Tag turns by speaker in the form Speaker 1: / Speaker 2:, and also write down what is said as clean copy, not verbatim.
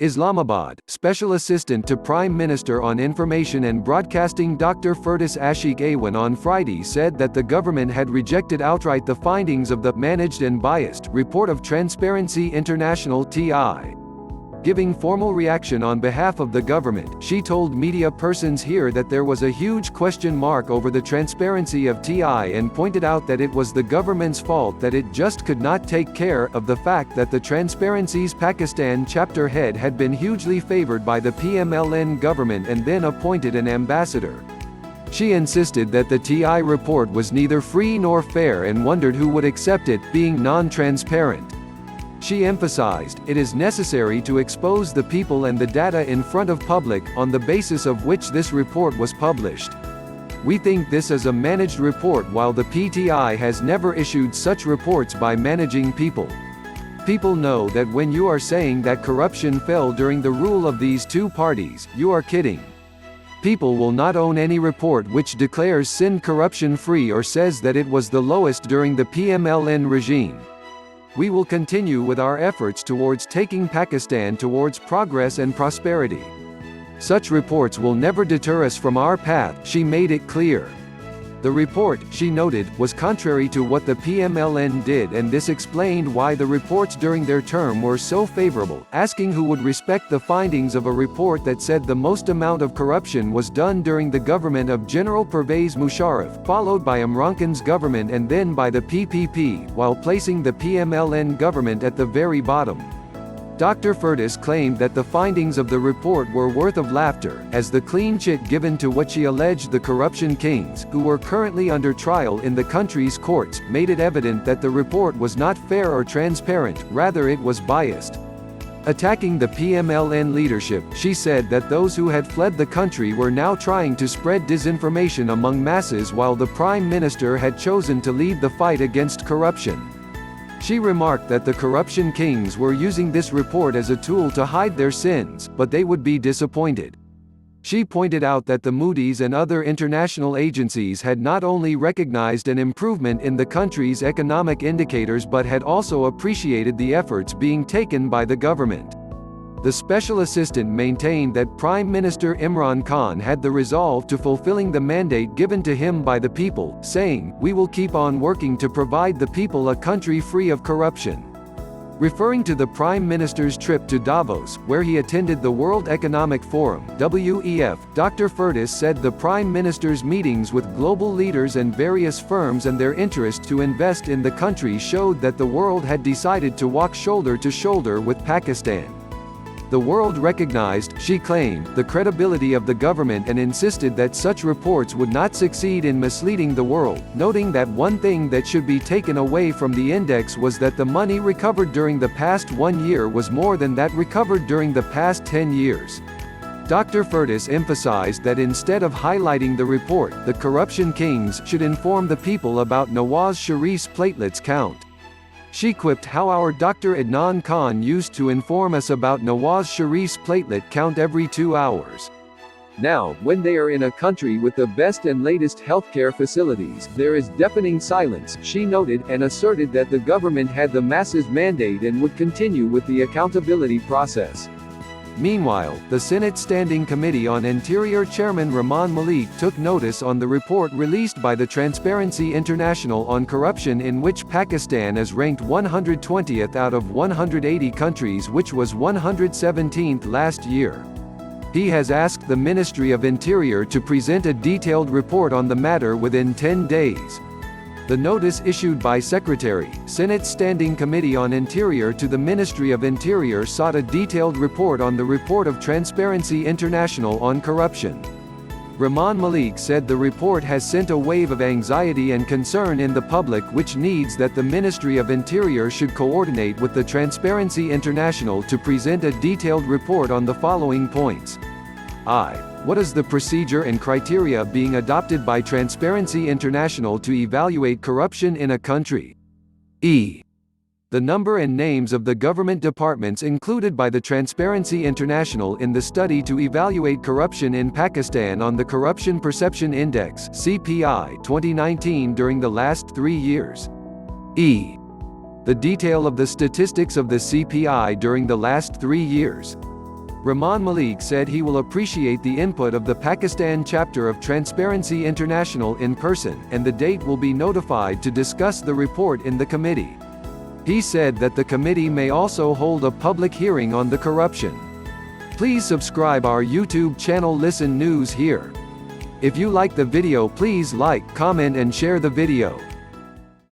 Speaker 1: Islamabad, Special Assistant to Prime Minister on Information and Broadcasting Dr. Firdous Ashiq Awan on Friday said that the government had rejected outright the findings of the managed and biased report of Transparency International (TI). Giving formal reaction on behalf of the government, she told media persons here that there was a huge question mark over the transparency of TI and pointed out that it was the government's fault that it just could not take care of the fact that the Transparency's Pakistan chapter head had been hugely favored by the PMLN government and then appointed an ambassador. She insisted that the TI report was neither free nor fair and wondered who would accept it, being non-transparent. She emphasized, it is necessary to expose the people and the data in front of public, on the basis of which this report was published. We think this is a managed report while the PTI has never issued such reports by managing people. People know that when you are saying that corruption fell during the rule of these two parties, you are kidding. People will not own any report which declares Sindh corruption-free or says that it was the lowest during the PMLN regime. We will continue with our efforts towards taking Pakistan towards progress and prosperity. Such reports will never deter us from our path, she made it clear. The report, she noted, was contrary to what the PMLN did, and this explained why the reports during their term were so favorable, asking who would respect the findings of a report that said the most amount of corruption was done during the government of General Pervez Musharraf, followed by Imran Khan's government and then by the PPP, while placing the PMLN government at the very bottom. Dr. Firdous claimed that the findings of the report were worth of laughter, as the clean chit given to what she alleged the corruption kings, who were currently under trial in the country's courts, made it evident that the report was not fair or transparent, rather it was biased. Attacking the PMLN leadership, she said that those who had fled the country were now trying to spread disinformation among masses while the Prime Minister had chosen to lead the fight against corruption. She remarked that the corruption kings were using this report as a tool to hide their sins, but they would be disappointed. She pointed out that the Moody's and other international agencies had not only recognized an improvement in the country's economic indicators but had also appreciated the efforts being taken by the government. The special assistant maintained that Prime Minister Imran Khan had the resolve to fulfilling the mandate given to him by the people, saying, "We will keep on working to provide the people a country free of corruption." Referring to the Prime Minister's trip to Davos, where he attended the World Economic Forum (WEF), Dr. Firdous said the Prime Minister's meetings with global leaders and various firms and their interest to invest in the country showed that the world had decided to walk shoulder to shoulder with Pakistan. The world recognized, she claimed, the credibility of the government and insisted that such reports would not succeed in misleading the world, noting that one thing that should be taken away from the index was that the money recovered during the past 1 year was more than that recovered during the past 10 years. Dr. Firdous emphasized that instead of highlighting the report, the corruption kings should inform the people about Nawaz Sharif's platelets count. She quipped how our Dr. Adnan Khan used to inform us about Nawaz Sharif's platelet count every 2 hours. Now, when they are in a country with the best and latest healthcare facilities, there is deafening silence, she noted, and asserted that the government had the masses mandate and would continue with the accountability process. Meanwhile, the Senate Standing Committee on Interior Chairman Rahman Malik took notice on the report released by the Transparency International on corruption, in which Pakistan is ranked 120th out of 180 countries, which was 117th last year. He has asked the Ministry of Interior to present a detailed report on the matter within 10 days. The notice issued by Secretary, Senate Standing Committee on Interior to the Ministry of Interior sought a detailed report on the report of Transparency International on corruption. Rahman Malik said the report has sent a wave of anxiety and concern in the public, which needs that the Ministry of Interior should coordinate with the Transparency International to present a detailed report on the following points. What is the procedure and criteria being adopted by Transparency International to evaluate corruption in a country? The number and names of the government departments included by the Transparency International in the study to evaluate corruption in Pakistan on the Corruption Perception Index (CPI) 2019 during the last 3 years. The detail of the statistics of the CPI during the last 3 years. Rahman Malik said he will appreciate the input of the Pakistan chapter of Transparency International in person, and the date will be notified to discuss the report in the committee. He said that the committee may also hold a public hearing on the corruption. Please subscribe our YouTube channel Listen News here. If you like the video, please like, comment and share the video.